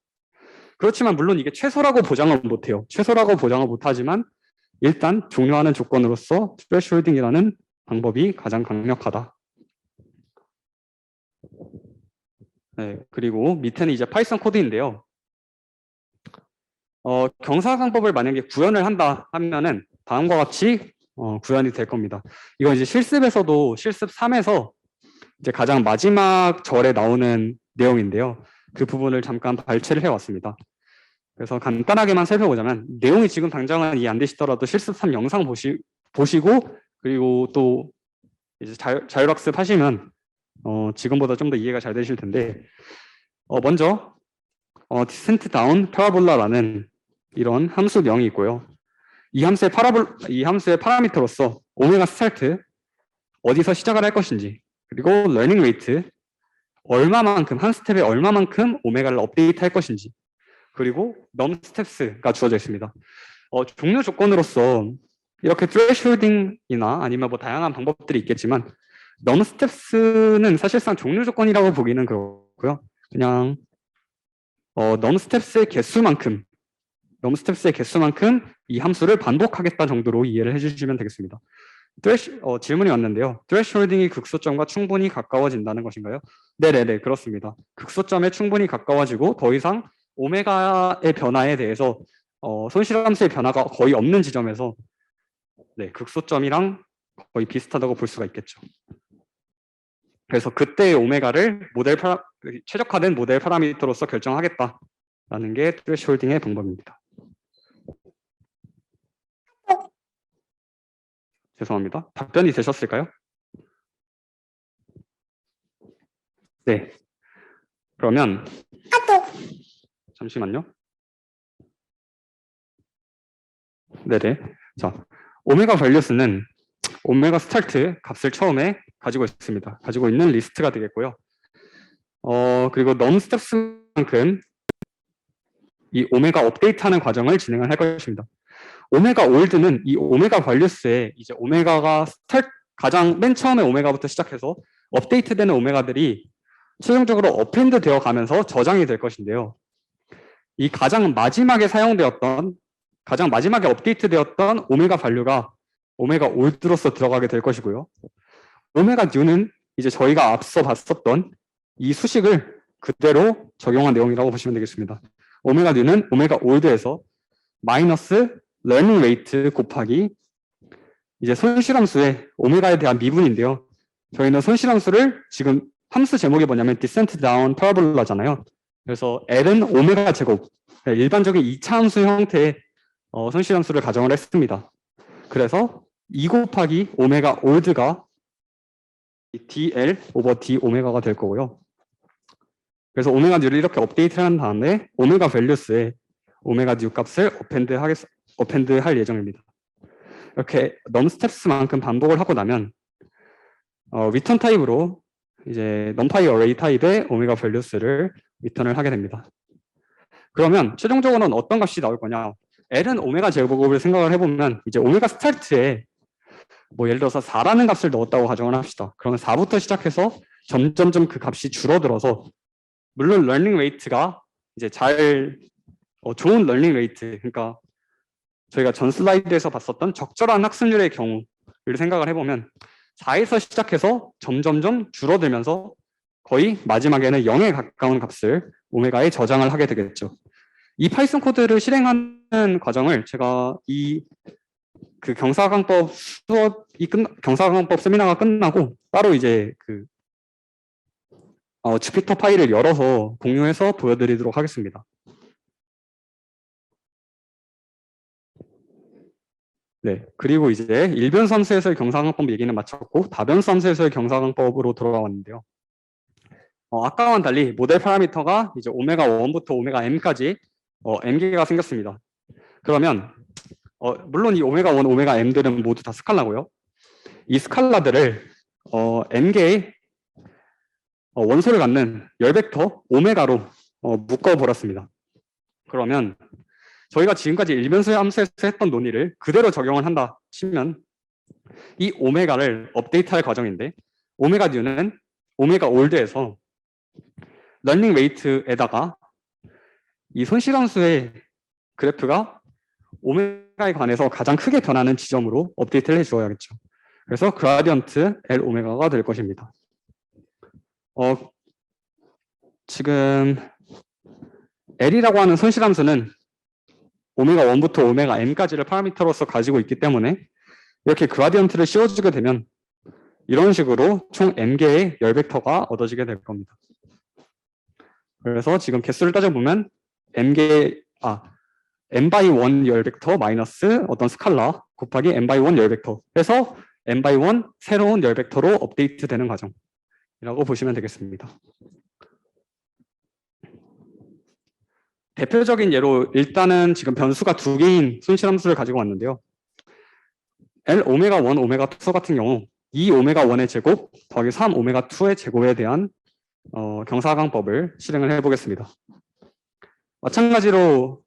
그렇지만 물론 이게 최소라고 보장은 못해요. 최소라고 보장은 못하지만 일단 종료하는 조건으로서 스레시홀딩이라는 방법이 가장 강력하다. 네, 그리고 밑에는 이제 파이썬 코드인데요. 경사강법을 만약에 구현을 한다 하면은 다음과 같이 구현이 될 겁니다. 이건 이제 실습 3에서 이제 가장 마지막 절에 나오는 내용인데요. 그 부분을 잠깐 발췌를 해왔습니다. 그래서 간단하게만 살펴보자면 내용이 지금 당장은 이해 안 되시더라도 실습 3 영상 보시고 그리고 또 이제 자율학습 하시면 지금보다 좀 더 이해가 잘 되실 텐데 먼저 디센트 다운 파라볼라라는 이런 함수명이 있고요. 이 함수의 파라미터로서 오메가 스타트 어디서 시작을 할 것인지 그리고 러닝 레이트 얼마만큼 한 스텝에 얼마만큼 오메가를 업데이트 할 것인지 그리고 넘 스텝스가 주어져 있습니다. 종료 조건으로서 이렇게 트레시홀딩이나 아니면 뭐 다양한 방법들이 있겠지만 넘 스텝스는 사실상 종료 조건이라고 보기는 그렇고요. 그냥 넘 스텝스의 개수만큼 이 함수를 반복하겠다 정도로 이해를 해주시면 되겠습니다. 질문이 왔는데요. 트레시홀딩이 극소점과 충분히 가까워진다는 것인가요? 네네네, 그렇습니다. 극소점에 충분히 가까워지고 더 이상 오메가의 변화에 대해서 손실함수의 변화가 거의 없는 지점에서 네, 극소점이랑 거의 비슷하다고 볼 수가 있겠죠. 그래서 그때의 오메가를 최적화된 모델 파라미터로서 결정하겠다라는 게 트레시홀딩의 방법입니다. 죄송합니다. 답변이 되셨을까요? 네. 그러면 잠시만요. 네네. 자, 오메가 values는 오메가 스타트 값을 처음에 가지고 있습니다. 가지고 있는 리스트가 되겠고요. 그리고 넘 스텝스만큼 이 오메가 업데이트하는 과정을 진행을 할 것입니다. 오메가 올드는 이 오메가 values에 이제 오메가가 가장 맨 처음에 오메가부터 시작해서 업데이트되는 오메가들이 최종적으로 어펜드 되어 가면서 저장이 될 것인데요. 이 가장 마지막에 사용되었던 가장 마지막에 업데이트되었던 오메가 밸류가 오메가 올드로서 들어가게 될 것이고요. 오메가 뉴는 이제 저희가 앞서 봤었던 이 수식을 그대로 적용한 내용이라고 보시면 되겠습니다. 오메가 뉴는 오메가 올드에서 마이너스 러닝 레이트 곱하기 이제 손실함수의 오메가에 대한 미분인데요. 저희는 손실함수를 지금 함수 제목이 뭐냐면 디센트 다운 파라볼라잖아요. 그래서 L은 오메가 제곱, 일반적인 2차 함수 형태의 손실함수를 가정을 했습니다. 그래서 2 곱하기 오메가 올드가 DL 오버 D 오메가가 될 거고요. 그래서 오메가 뉴를 이렇게 업데이트를 한 다음에 오메가 밸류스에 오메가 뉴 값을 어펜드 할 예정입니다. 이렇게 넘 스텝스만큼 반복을 하고 나면 리턴 타입으로 이제 넘파이 어레이 타입의 오메가 밸류스를 리턴을 하게 됩니다. 그러면 최종적으로는 어떤 값이 나올 거냐? L은 오메가 제곱을 생각을 해보면 이제 오메가 스타트에 뭐 예를 들어서 4라는 값을 넣었다고 가정을 합시다. 그러면 4부터 시작해서 점점점 그 값이 줄어들어서 물론 러닝 레이트가 이제 좋은 러닝 레이트, 그러니까 저희가 전 슬라이드에서 봤었던 적절한 학습률의 경우를 생각을 해보면 4에서 시작해서 점점점 줄어들면서 거의 마지막에는 0에 가까운 값을 오메가에 저장을 하게 되겠죠. 이 파이썬 코드를 실행하는 과정을 제가 그 경사강법 경사강법 세미나가 끝나고 따로 이제 그 주피터 파일을 열어서 공유해서 보여드리도록 하겠습니다. 네, 그리고 이제 일변 함수에서의 경사강법 얘기는 마쳤고 다변수 함수에서의 경사강법으로 돌아왔는데요. 아까와는 달리 모델 파라미터가 이제 오메가 1부터 오메가 m까지 m개가 생겼습니다. 그러면 물론 이 오메가 1, 오메가 m들은 모두 다 스칼라고요. 이 스칼라들을 m개의 원소를 갖는 열벡터 오메가로 묶어버렸습니다. 그러면 저희가 지금까지 일변수 함수에서 했던 논의를 그대로 적용을 한다 치면 이 오메가를 업데이트할 과정인데 오메가 뉴는 오메가 올드에서 러닝 레이트에다가 이 손실함수의 그래프가 오메가에 관해서 가장 크게 변하는 지점으로 업데이트를 해주어야겠죠. 그래서 그라디언트 L 오메가가 될 것입니다. 지금 L이라고 하는 손실함수는 오메가 1부터 오메가 m까지를 파라미터로서 가지고 있기 때문에 이렇게 그라디언트를 씌워주게 되면 이런 식으로 총 m개의 열벡터가 얻어지게 될 겁니다. 그래서 지금 개수를 따져보면 m by 1 열벡터 마이너스 어떤 스칼라 곱하기 m by 1 열벡터 해서 m by 1 새로운 열벡터로 업데이트 되는 과정이라고 보시면 되겠습니다. 대표적인 예로 일단은 지금 변수가 2개인 손실함수를 가지고 왔는데요. L 오메가 1, 오메가 2 같은 경우 2 오메가 1의 제곱 더하기 3 오메가 2의 제곱에 대한 경사강법을 실행을 해보겠습니다. 마찬가지로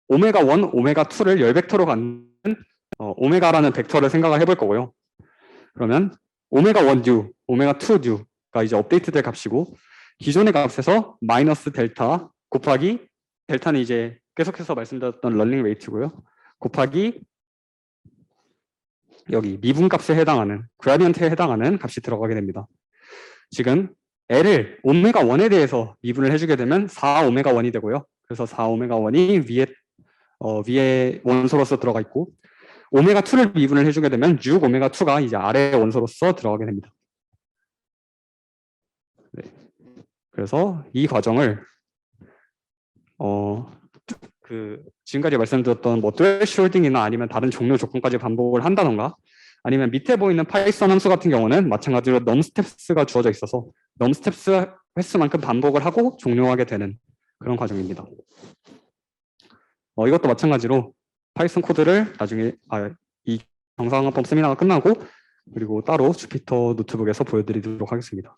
오메가 1, 오메가 2를 열벡터로 갖는 오메가라는 벡터를 생각을 해볼 거고요. 그러면 오메가 1 뉴, 오메가 2 뉴가 이제 업데이트될 값이고 기존의 값에서 마이너스 델타 곱하기 델타는 이제 계속해서 말씀드렸던 러닝 레이트고요. 곱하기 여기 미분값에 해당하는 그라디언트에 해당하는 값이 들어가게 됩니다. 지금 L을 오메가 1에 대해서 미분을 해주게 되면 4 오메가 1이 되고요. 그래서 4 오메가 1이 위에 원소로서 들어가 있고 오메가 2를 미분을 해주게 되면 6 오메가 2가 이제 아래 원소로서 들어가게 됩니다. 네. 그래서 이 과정을 지금까지 말씀드렸던 뭐 thresholding이나 아니면 다른 종료 조건까지 반복을 한다던가 아니면 밑에 보이는 파이썬 함수 같은 경우는 마찬가지로 넘스텝스가 주어져 있어서 넘스텝스 횟수만큼 반복을 하고 종료하게 되는 그런 과정입니다. 이것도 마찬가지로 파이썬 코드를 나중에 이 경상화법 세미나가 끝나고 그리고 따로 주피터 노트북에서 보여드리도록 하겠습니다.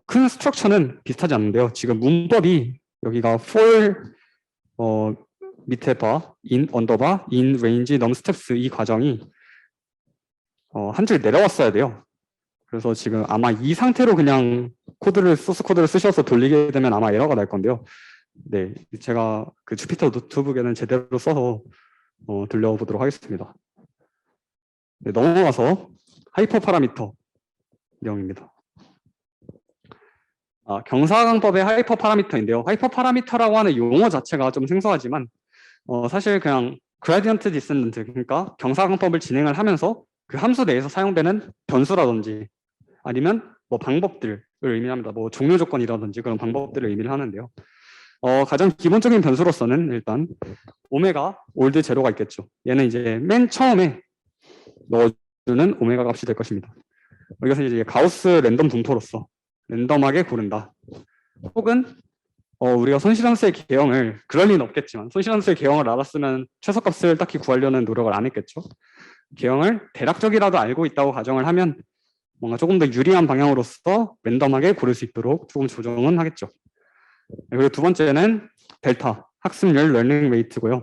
큰 스트럭처는 비슷하지 않는데요. 지금 문법이 여기가 for 밑에 바 in 언더바 in range num steps 이 과정이 한 줄 내려왔어야 돼요. 그래서 지금 아마 이 상태로 그냥 소스 코드를 쓰셔서 돌리게 되면 아마 에러가 날 건데요. 네, 제가 그 주피터 노트북에는 제대로 써서 돌려보도록 하겠습니다. 네, 넘어가서 하이퍼 파라미터 내용입니다. 경사강법의 하이퍼 파라미터인데요. 하이퍼 파라미터라고 하는 용어 자체가 좀 생소하지만 사실 그냥 그라디언트 디센던트, 그러니까 경사강법을 진행을 하면서 그 함수 내에서 사용되는 변수라든지 아니면 뭐 방법들을 의미합니다. 뭐 종료 조건이라든지 그런 방법들을 의미를 하는데요. 가장 기본적인 변수로서는 일단 오메가 올드 제로가 있겠죠. 얘는 이제 맨 처음에 넣어주는 오메가 값이 될 것입니다. 이것은 이제 가우스 랜덤 분포로서 랜덤하게 고른다. 혹은 우리가 손실함수의 개형을 그럴 리는 없겠지만 손실함수의 개형을 알았으면 최소값을 딱히 구하려는 노력을 안 했겠죠. 개형을 대략적이라도 알고 있다고 가정을 하면 뭔가 조금 더 유리한 방향으로서 랜덤하게 고를 수 있도록 조금 조정은 하겠죠. 그리고 두 번째는 델타, 학습률 러닝 레이트고요.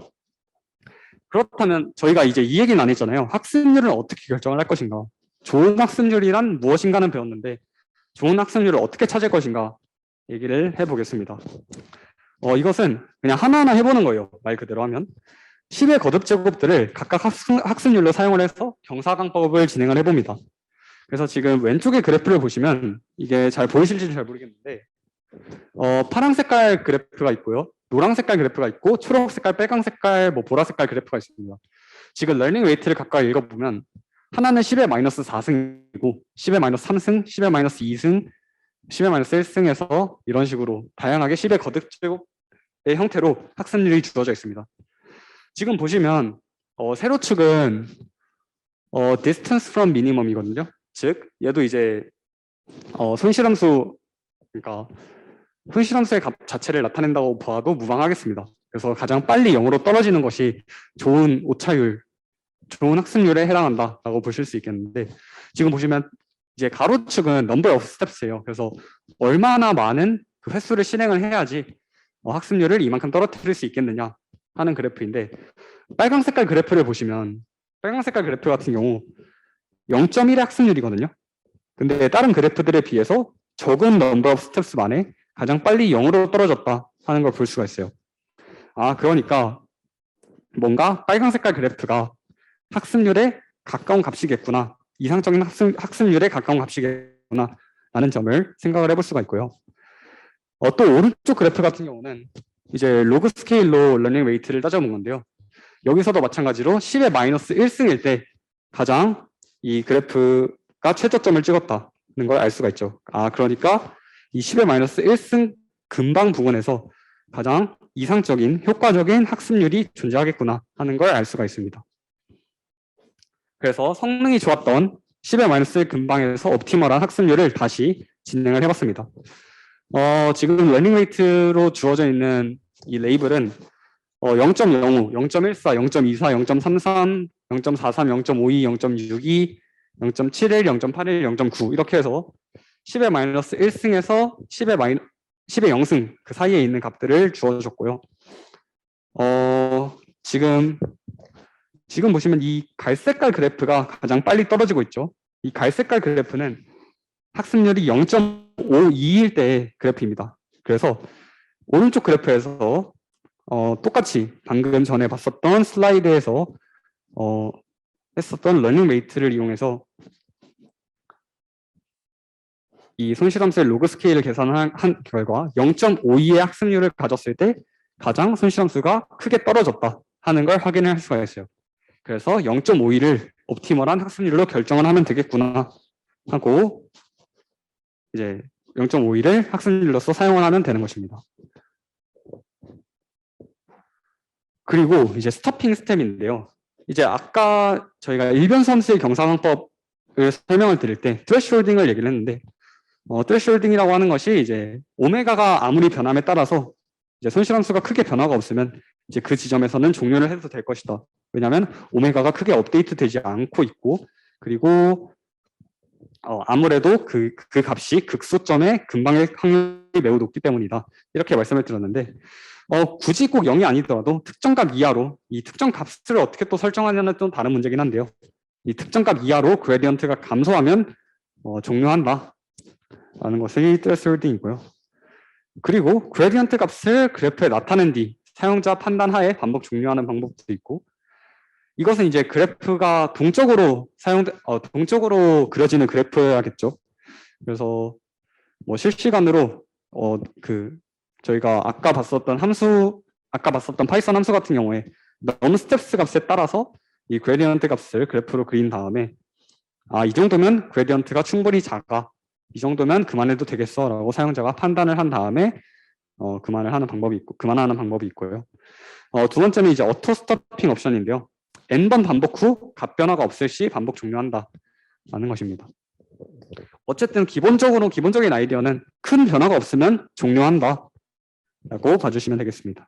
그렇다면 저희가 이제 이 얘기는 안 했잖아요. 학습률을 어떻게 결정을 할 것인가. 좋은 학습률이란 무엇인가는 배웠는데 좋은 학습률을 어떻게 찾을 것인가 얘기를 해보겠습니다. 이것은 그냥 하나하나 해보는 거예요. 말 그대로 하면. 10의 거듭 제곱들을 각각 학습률로 사용을 해서 경사강법을 진행을 해봅니다. 그래서 지금 왼쪽의 그래프를 보시면 이게 잘 보이실지 잘 모르겠는데 파란 색깔 그래프가 있고요. 노란 색깔 그래프가 있고 초록 색깔, 빨강 색깔, 뭐 보라 색깔 그래프가 있습니다. 지금 러닝 웨이트를 각각 읽어보면 하나는 10의 마이너스 4승이고 10의 마이너스 3승, 10의 마이너스 2승, 10의 마이너스 1승에서 이런 식으로 다양하게 10의 거듭 제곱의 형태로 학습률이 주어져 있습니다. 지금 보시면 세로축은 distance from minimum이거든요. 즉 얘도 이제 손실함수, 그러니까 손실함수의 값 자체를 나타낸다고 봐도 무방하겠습니다. 그래서 가장 빨리 0으로 떨어지는 것이 좋은 오차율, 좋은 학습률에 해당한다라고 보실 수 있겠는데 지금 보시면 이제 가로축은 number of steps예요. 그래서 얼마나 많은 그 횟수를 실행을 해야지 학습률을 이만큼 떨어뜨릴 수 있겠느냐 하는 그래프인데 빨강 색깔 그래프를 보시면 빨강 색깔 그래프 같은 경우 0.1의 학습률이거든요. 근데 다른 그래프들에 비해서 적은 number of steps 만에 가장 빨리 0으로 떨어졌다 하는 걸 볼 수가 있어요. 그러니까 뭔가 빨강 색깔 그래프가 학습률에 가까운 값이겠구나. 이상적인 학습률에 가까운 값이겠구나 라는 점을 생각을 해볼 수가 있고요. 또 오른쪽 그래프 같은 경우는 이제 로그 스케일로 러닝 웨이트를 따져본 건데요. 여기서도 마찬가지로 10의 마이너스 1승일 때 가장 이 그래프가 최저점을 찍었다는 걸 알 수가 있죠. 그러니까 이 10의 마이너스 1승 근방 부분에서 가장 이상적인 효과적인 학습률이 존재하겠구나 하는 걸 알 수가 있습니다. 그래서 성능이 좋았던 10의 마이너스 1 근방에서 옵티멀한 학습률을 다시 진행을 해봤습니다. 지금 러닝 웨이트로 주어져 있는 이 레이블은 0.05, 0.14, 0.24, 0.33, 0.43, 0.52, 0.62, 0.71, 0.81, 0.9 이렇게 해서 10의 마이너스 1승에서 10의 0승 그 사이에 있는 값들을 주어줬고요. 지금 보시면 이 갈색깔 그래프가 가장 빨리 떨어지고 있죠. 이 갈색깔 그래프는 학습률이 0.52일 때의 그래프입니다. 그래서 오른쪽 그래프에서 똑같이 방금 전에 봤었던 슬라이드에서 했었던 러닝 웨이트를 이용해서 이 손실함수의 로그 스케일을 계산한 결과 0.52의 학습률을 가졌을 때 가장 손실함수가 크게 떨어졌다 하는 걸 확인할 수가 있어요. 그래서 0.52를 옵티멀한 학습률로 결정을 하면 되겠구나 하고 이제 0.52를 학습률로서 사용을 하면 되는 것입니다. 그리고 이제 스토핑 스텝인데요. 이제 아까 저희가 일변수 함수의 경상항법을 설명을 드릴 때 트레시홀딩을 얘기를 했는데 thresholding이라고 하는 것이 이제 오메가가 아무리 변함에 따라서 이제 손실함수가 크게 변화가 없으면 이제 그 지점에서는 종료를 해도 될 것이다. 왜냐하면 오메가가 크게 업데이트되지 않고 있고, 그리고 아무래도 그 값이 극소점의 근방일 확률이 매우 높기 때문이다. 이렇게 말씀을 드렸는데, 굳이 꼭 0이 아니더라도 특정 값 이하로 이 특정 값을 어떻게 또 설정하냐는 좀 다른 문제긴 한데요. 이 특정 값 이하로 그레디언트가 감소하면 종료한다 라는 것이 thresholding이고요. 그리고 그레디언트 값을 그래프에 나타낸 뒤 사용자 판단 하에 반복 종료하는 방법도 있고, 이것은 이제 그래프가 동적으로 동적으로 그려지는 그래프야겠죠. 그래서 뭐 실시간으로 저희가 아까 봤었던 파이썬 함수 같은 경우에 넘스텝스 값에 따라서 이 그레디언트 값을 그래프로 그린 다음에 이 정도면 그레디언트가 충분히 작아, 이 정도면 그만해도 되겠어라고 사용자가 판단을 한 다음에 그만하는 방법이 있고요. 두 번째는 이제 어토 스토핑 옵션인데요. n번 반복 후 값 변화가 없을 시 반복 종료한다 라는 것입니다. 어쨌든 기본적인 아이디어는 큰 변화가 없으면 종료한다 라고 봐주시면 되겠습니다.